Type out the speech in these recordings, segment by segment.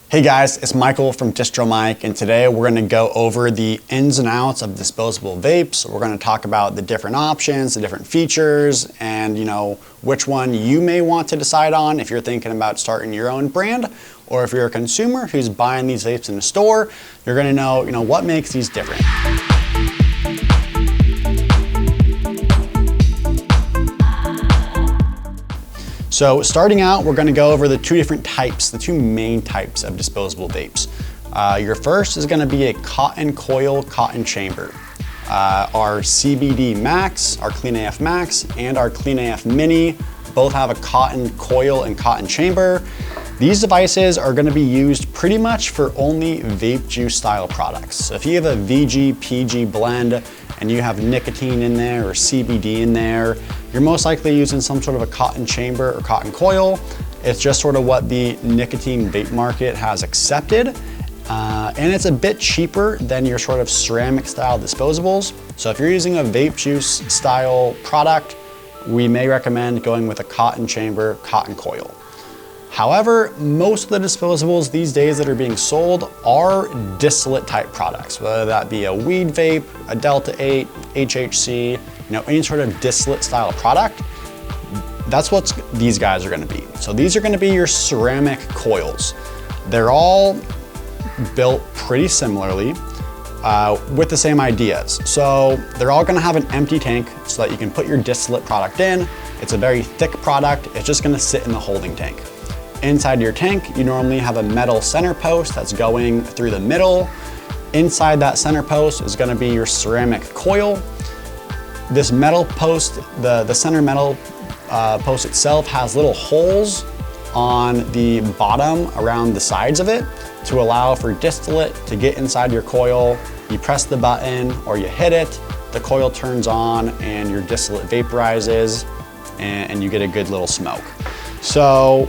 Hey guys, it's Michael from DistroMike, and today we're going to go over the ins and outs of disposable vapes. We're going to talk about the different options, the different features, and which one you may want to decide on if you're thinking about starting your own brand, or if you're a consumer who's buying these vapes in a store, you're going to know what makes these different. So starting out, we're going to go over the two main types of disposable vapes. Your first is going to be a cotton coil, cotton chamber. Our CBD Max, our Clean AF Max, and our Clean AF Mini both have a cotton coil and cotton chamber. These devices are going to be used pretty much for only vape juice style products. So if you have a VG, PG blend and you have nicotine in there or CBD in there, you're most likely using some sort of a cotton chamber or cotton coil. It's just sort of what the nicotine vape market has accepted. And it's a bit cheaper than your sort of ceramic style disposables. So if you're using a vape juice style product, we may recommend going with a cotton chamber, cotton coil. However, most of the disposables these days that are being sold are distillate type products, whether that be a weed vape, a Delta 8, HHC, any sort of distillate style product. That's what these guys are going to be. So these are going to be your ceramic coils. They're all built pretty similarly with the same ideas. So they're all going to have an empty tank so that you can put your distillate product in. It's a very thick product. It's just going to sit in the holding tank. Inside your tank, you normally have a metal center post that's going through the middle. Inside that center post is going to be your ceramic coil. This metal post, the center metal post itself has little holes on the bottom around the sides of it to allow for distillate to get inside your coil. You press the button or you hit it, the coil turns on and your distillate vaporizes and you get a good little smoke. So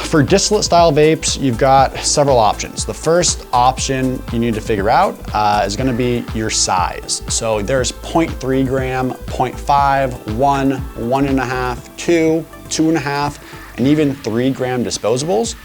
for distillate style vapes, you've got several options. The first option you need to figure out is going to be your size. So there's 0.3 gram, 0.5, 1, 1.5, 2, 2.5, and even 3 gram disposables.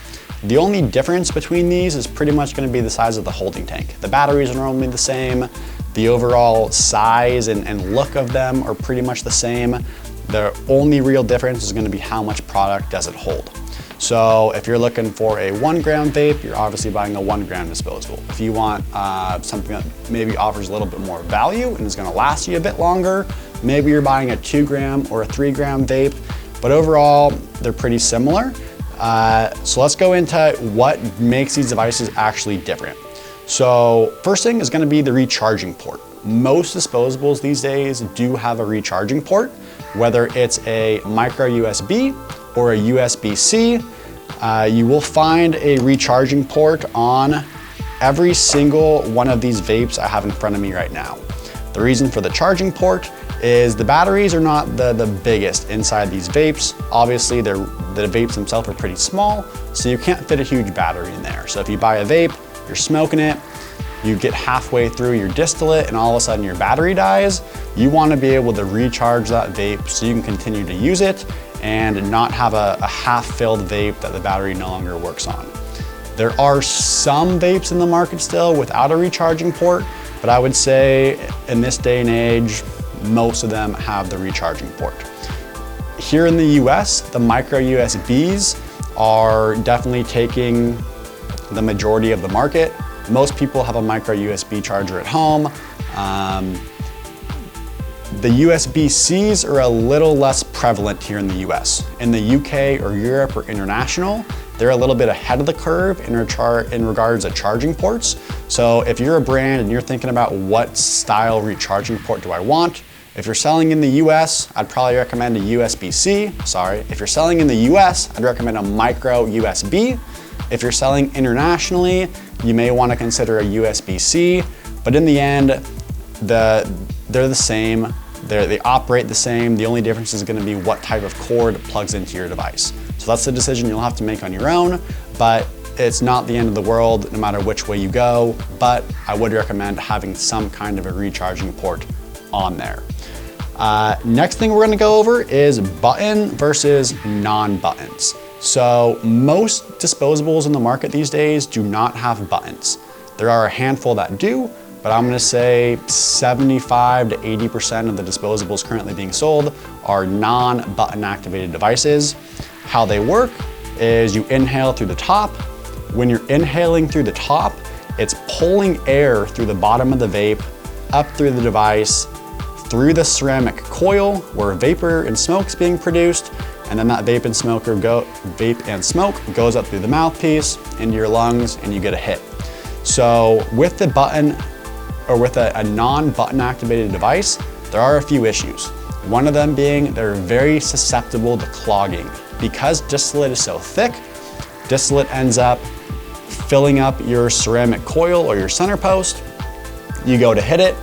The only difference between these is pretty much going to be the size of the holding tank. The batteries are normally the same. The overall size and look of them are pretty much the same. The only real difference is going to be how much product does it hold. So if you're looking for a 1 gram vape, you're obviously buying a 1 gram disposable. If you want something that maybe offers a little bit more value and is gonna last you a bit longer, maybe you're buying a 2 gram or a 3 gram vape, but overall, they're pretty similar. So let's go into what makes these devices actually different. So first thing is gonna be the recharging port. Most disposables these days do have a recharging port, whether it's a micro USB or a USB-C. You will find a recharging port on every single one of these vapes I have in front of me right now. The reason for the charging port is the batteries are not the biggest inside these vapes. Obviously, the vapes themselves are pretty small, so you can't fit a huge battery in there. So if you buy a vape, you're smoking it, you get halfway through your distillate and all of a sudden your battery dies, you want to be able to recharge that vape so you can continue to use it and not have a half-filled vape that the battery no longer works on. There are some vapes in the market still without a recharging port, but I would say in this day and age, most of them have the recharging port. Here in the US, the micro USBs are definitely taking the majority of the market. Most people have a micro USB charger at home. The USB-Cs are a little less prevalent here in the US. In the UK or Europe or international, they're a little bit ahead of the curve in regards to charging ports. So if you're a brand and you're thinking about what style recharging port do I want, if you're selling in the US, I'd probably recommend a USB-C. Sorry. If you're selling in the US, I'd recommend a micro USB. If you're selling internationally, you may want to consider a USB-C, but in the end, they're the same. They operate the same. The only difference is going to be what type of cord plugs into your device. So that's the decision you'll have to make on your own, but it's not the end of the world no matter which way you go, but I would recommend having some kind of a recharging port on there. Next thing we're going to go over is button versus non-buttons. So most disposables in the market these days do not have buttons. There are a handful that do, but I'm gonna say 75 to 80% of the disposables currently being sold are non-button activated devices. How they work is you inhale through the top. When you're inhaling through the top, it's pulling air through the bottom of the vape, up through the device, through the ceramic coil where vapor and smoke is being produced, and then that vape and smoke goes up through the mouthpiece, into your lungs, and you get a hit. So with the button, or with a non-button activated device, there are a few issues. One of them being they're very susceptible to clogging. Because distillate is so thick, distillate ends up filling up your ceramic coil or your center post. You go to hit it,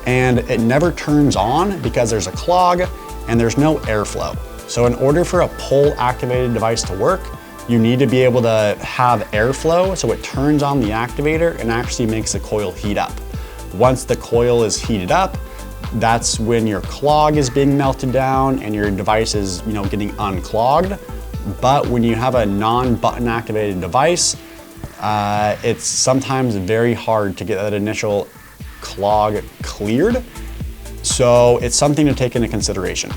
and it never turns on because there's a clog and there's no airflow. So in order for a pull activated device to work, you need to be able to have airflow so it turns on the activator and actually makes the coil heat up. Once the coil is heated up, that's when your clog is being melted down and your device is, getting unclogged. But when you have a non-button activated device, it's sometimes very hard to get that initial clog cleared. So it's something to take into consideration.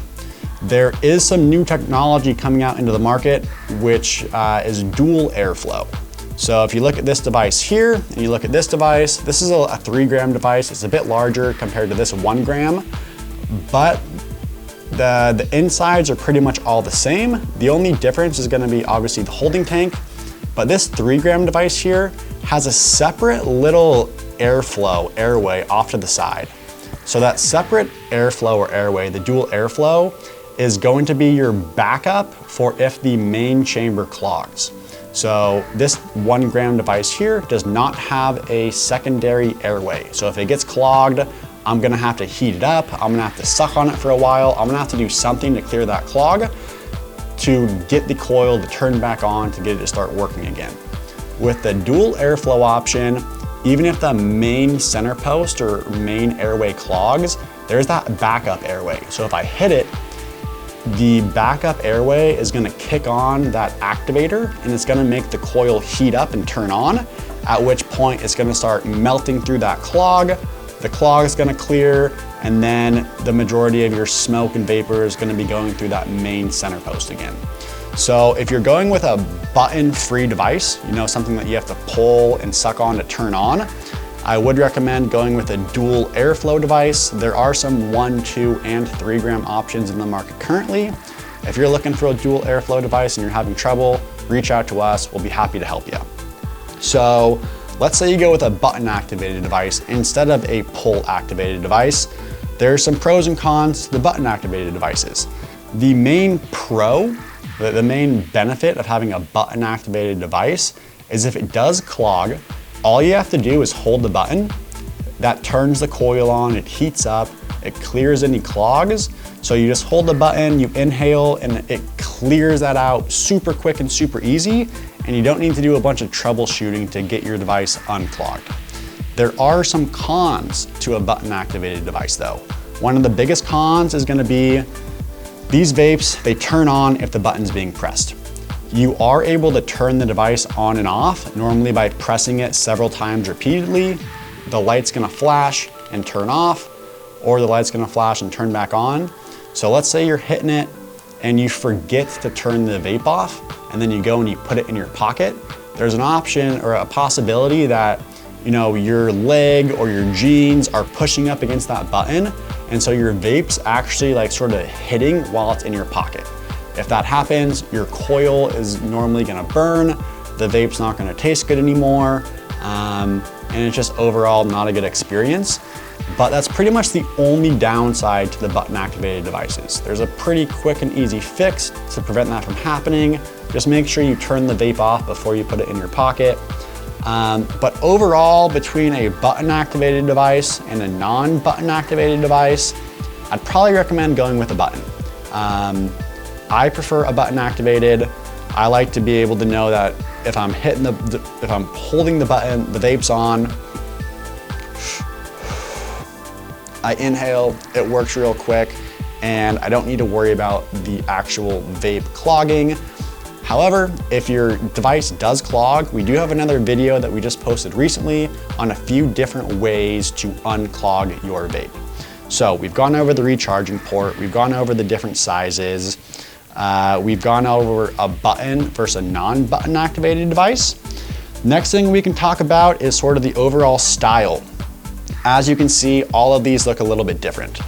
There is some new technology coming out into the market, which is dual airflow. So if you look at this device here and you look at this device, this is a 3 gram device. It's a bit larger compared to this 1 gram, but the insides are pretty much all the same. The only difference is gonna be obviously the holding tank, but this 3 gram device here has a separate little airway off to the side. So that separate airflow or airway, the dual airflow, is going to be your backup for if the main chamber clogs. So this 1 gram device here does not have a secondary airway. So if it gets clogged, I'm gonna have to heat it up. I'm gonna have to suck on it for a while. I'm gonna have to do something to clear that clog to get the coil to turn back on to get it to start working again. With the dual airflow option, even if the main center post or main airway clogs, there's that backup airway. So if I hit it, the backup airway is gonna kick on that activator and it's gonna make the coil heat up and turn on, at which point it's gonna start melting through that clog. The clog is gonna clear, and then the majority of your smoke and vapor is gonna be going through that main center post again. So if you're going with a button-free device, something that you have to pull and suck on to turn on, I would recommend going with a dual airflow device. There are some 1, 2, and 3 gram options in the market currently. If you're looking for a dual airflow device and you're having trouble, reach out to us. We'll be happy to help you. So let's say you go with a button activated device instead of a pull activated device. There's some pros and cons to the button activated devices. The main pro, the main benefit of having a button activated device is if it does clog, all you have to do is hold the button. That turns the coil on, it heats up, it clears any clogs. So you just hold the button, you inhale, and it clears that out super quick and super easy, and you don't need to do a bunch of troubleshooting to get your device unclogged. There are some cons to a button activated device though. One of the biggest cons is gonna be these vapes, they turn on if the button's being pressed. You are able to turn the device on and off, normally by pressing it several times repeatedly. The light's gonna flash and turn off, or the light's gonna flash and turn back on. So let's say you're hitting it and you forget to turn the vape off, and then you go and you put it in your pocket. There's an option or a possibility that your leg or your jeans are pushing up against that button, and so your vape's actually sort of hitting while it's in your pocket. If that happens, your coil is normally gonna burn, the vape's not gonna taste good anymore, and it's just overall not a good experience. But that's pretty much the only downside to the button activated devices. There's a pretty quick and easy fix to prevent that from happening. Just make sure you turn the vape off before you put it in your pocket. But overall, between a button activated device and a non-button activated device, I'd probably recommend going with a button. I prefer a button activated. I like to be able to know that if I'm hitting if I'm holding the button, the vape's on, I inhale, it works real quick, and I don't need to worry about the actual vape clogging. However, if your device does clog, we do have another video that we just posted recently on a few different ways to unclog your vape. So we've gone over the recharging port, we've gone over the different sizes, we've gone over a button versus a non-button activated device. Next thing we can talk about is sort of the overall style. As you can see, all of these look a little bit different.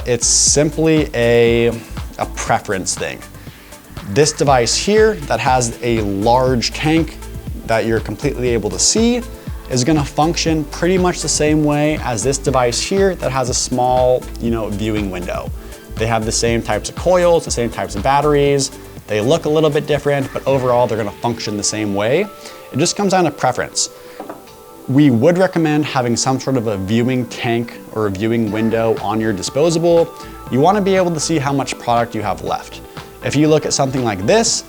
It's simply a preference thing. This device here that has a large tank that you're completely able to see is gonna function pretty much the same way as this device here that has a small, viewing window. They have the same types of coils, the same types of batteries. They look a little bit different, but overall they're gonna function the same way. It just comes down to preference. We would recommend having some sort of a viewing tank or a viewing window on your disposable. You wanna be able to see how much product you have left. If you look at something like this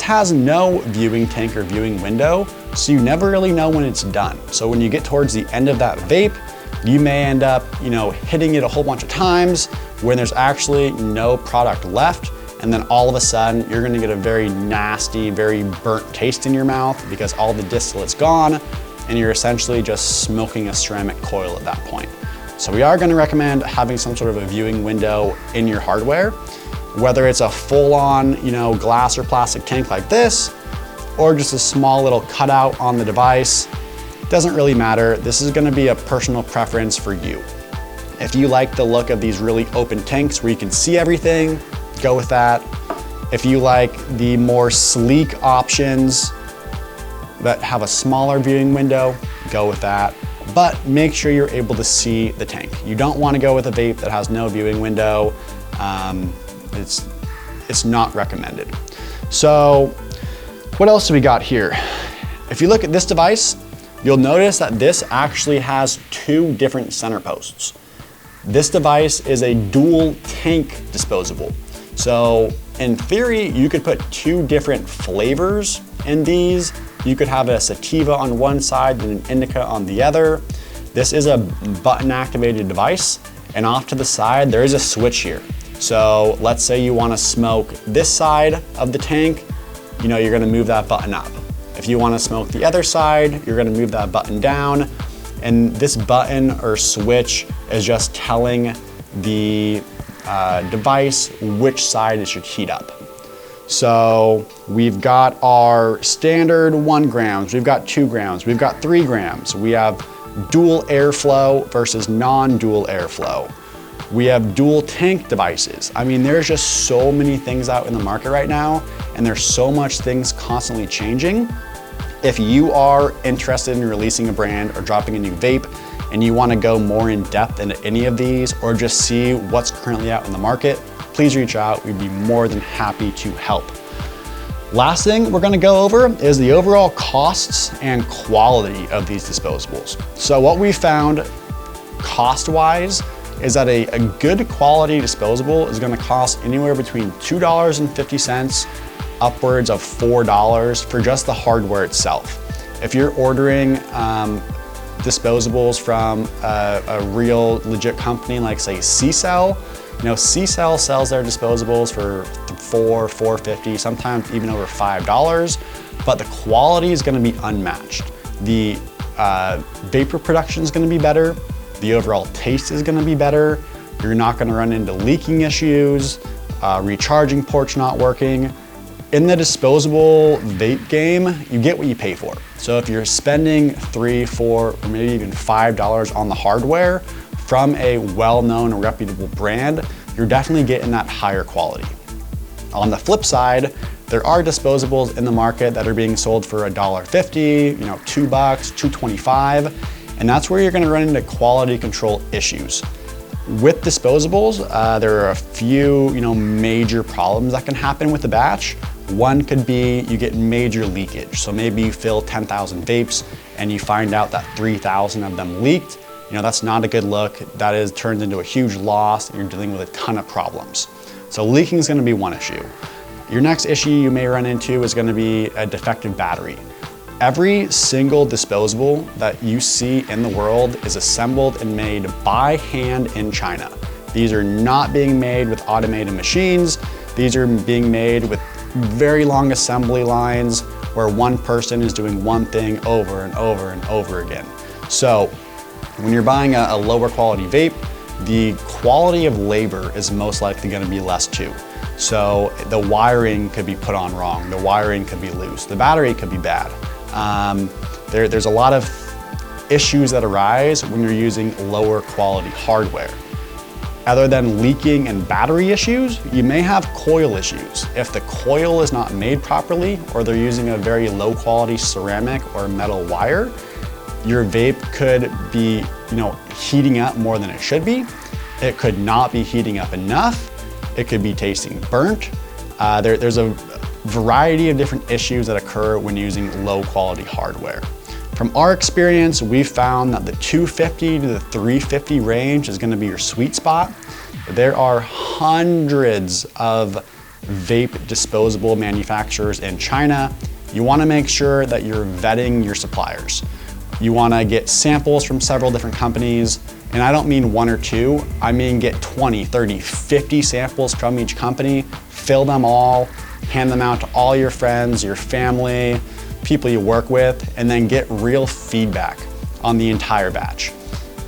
has no viewing tank or viewing window, so you never really know when it's done. So when you get towards the end of that vape, you may end up, hitting it a whole bunch of times when there's actually no product left, and then all of a sudden you're gonna get a very nasty, very burnt taste in your mouth because all the distillate's gone, and you're essentially just smoking a ceramic coil at that point. So we are gonna recommend having some sort of a viewing window in your hardware, whether it's a full-on, glass or plastic tank like this, or just a small little cutout on the device. Doesn't really matter. This is gonna be a personal preference for you. If you like the look of these really open tanks where you can see everything, go with that. If you like the more sleek options that have a smaller viewing window, go with that. But make sure you're able to see the tank. You don't wanna go with a vape that has no viewing window. It's not recommended. So what else do we got here? If you look at this device, you'll notice that this actually has two different center posts. This device is a dual tank disposable. So in theory, you could put two different flavors in these. You could have a sativa on one side and an indica on the other. This is a button activated device, and off to the side, there is a switch here. So let's say you wanna smoke this side of the tank, you're gonna move that button up. If you wanna smoke the other side, you're gonna move that button down. And this button or switch is just telling the device which side it should heat up. So we've got our standard 1 grams, we've got 2 grams, we've got 3 grams. We have dual airflow versus non-dual airflow. We have dual tank devices. I mean, there's just so many things out in the market right now, and there's so much things constantly changing. If you are interested in releasing a brand or dropping a new vape, and you wanna go more in depth into any of these, or just see what's currently out in the market, please reach out. We'd be more than happy to help. Last thing we're gonna go over is the overall costs and quality of these disposables. So what we found cost-wise is that a good quality disposable is gonna cost anywhere between $2.50 upwards of $4 for just the hardware itself. If you're ordering disposables from a real legit company like say C-Cell, C-Cell sells their disposables for $4.50, sometimes even over $5, but the quality is gonna be unmatched. The vapor production is gonna be better. The overall taste is gonna be better. You're not gonna run into leaking issues, recharging ports not working. In the disposable vape game, you get what you pay for. So if you're spending $3, $4, or maybe even $5 on the hardware from a well-known and reputable brand, you're definitely getting that higher quality. On the flip side, there are disposables in the market that are being sold for $1.50, $2, $2.25, and that's where you're gonna run into quality control issues. With disposables, there are a few major problems that can happen with the batch. One could be you get major leakage. So maybe you fill 10,000 vapes and you find out that 3,000 of them leaked. That's not a good look. That turns into a huge loss and you're dealing with a ton of problems. So leaking is gonna be one issue. Your next issue you may run into is gonna be a defective battery. Every single disposable that you see in the world is assembled and made by hand in China. These are not being made with automated machines. These are being made with very long assembly lines where one person is doing one thing over and over and over again. So when you're buying a lower quality vape, the quality of labor is most likely going to be less too. So the wiring could be put on wrong, the wiring could be loose, the battery could be bad. There's a lot of issues that arise when you're using lower quality hardware. Other than leaking and battery issues, you may have coil issues. If the coil is not made properly, or they're using a very low quality ceramic or metal wire, your vape could be, heating up more than it should be. It could not be heating up enough. It could be tasting burnt. There's a variety of different issues that occur when using low quality hardware. From our experience, we've found that the 250 to the 350 range is going to be your sweet spot. There are hundreds of vape disposable manufacturers in China. You want to make sure that you're vetting your suppliers. You want to get samples from several different companies, and I don't mean one or two, I mean get 20, 30, 50 samples from each company, fill them all, hand them out to all your friends, your family, people you work with, and then get real feedback on the entire batch.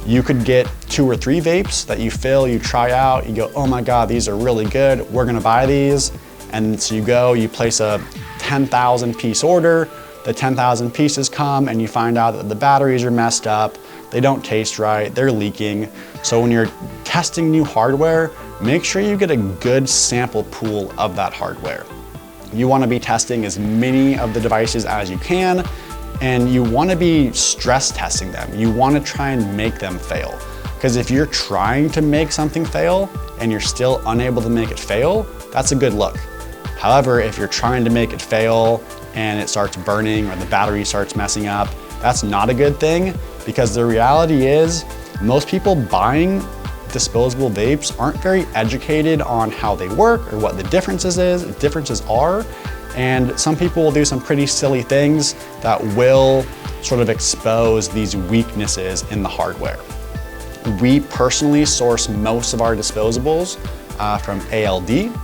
You could get 2 or 3 vapes that you fill, you try out, you go, oh my God, these are really good, we're gonna buy these. And so you go, you place a 10,000 piece order, the 10,000 pieces come and you find out that the batteries are messed up, they don't taste right, they're leaking. So when you're testing new hardware, make sure you get a good sample pool of that hardware. You want to be testing as many of the devices as you can, and you want to be stress testing them. You want to try and make them fail. Because if you're trying to make something fail and you're still unable to make it fail, that's a good look. However, if you're trying to make it fail and it starts burning or the battery starts messing up, that's not a good thing, because the reality is most people buying disposable vapes aren't very educated on how they work or what the differences are. And some people will do some pretty silly things that will sort of expose these weaknesses in the hardware. We personally source most of our disposables from ALD.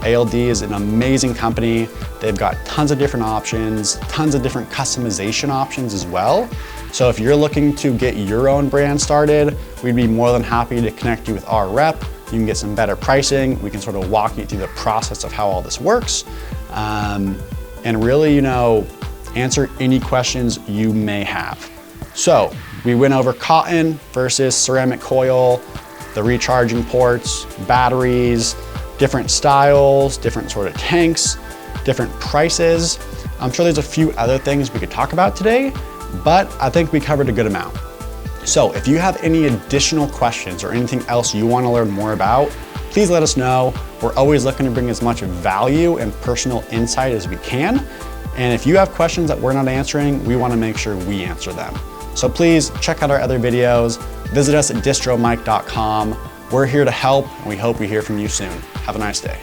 ALD is an amazing company. They've got tons of different options, tons of different customization options as well. So if you're looking to get your own brand started, we'd be more than happy to connect you with our rep. You can get some better pricing. We can sort of walk you through the process of how all this works. And really, answer any questions you may have. So we went over cotton versus ceramic coil, the recharging ports, batteries, different styles, different sort of tanks, different prices. I'm sure there's a few other things we could talk about today, but I think we covered a good amount. So if you have any additional questions or anything else you want to learn more about, please let us know. We're always looking to bring as much value and personal insight as we can. And if you have questions that we're not answering, we want to make sure we answer them. So please check out our other videos. Visit us at distromike.com. We're here to help, and we hope we hear from you soon. Have a nice day.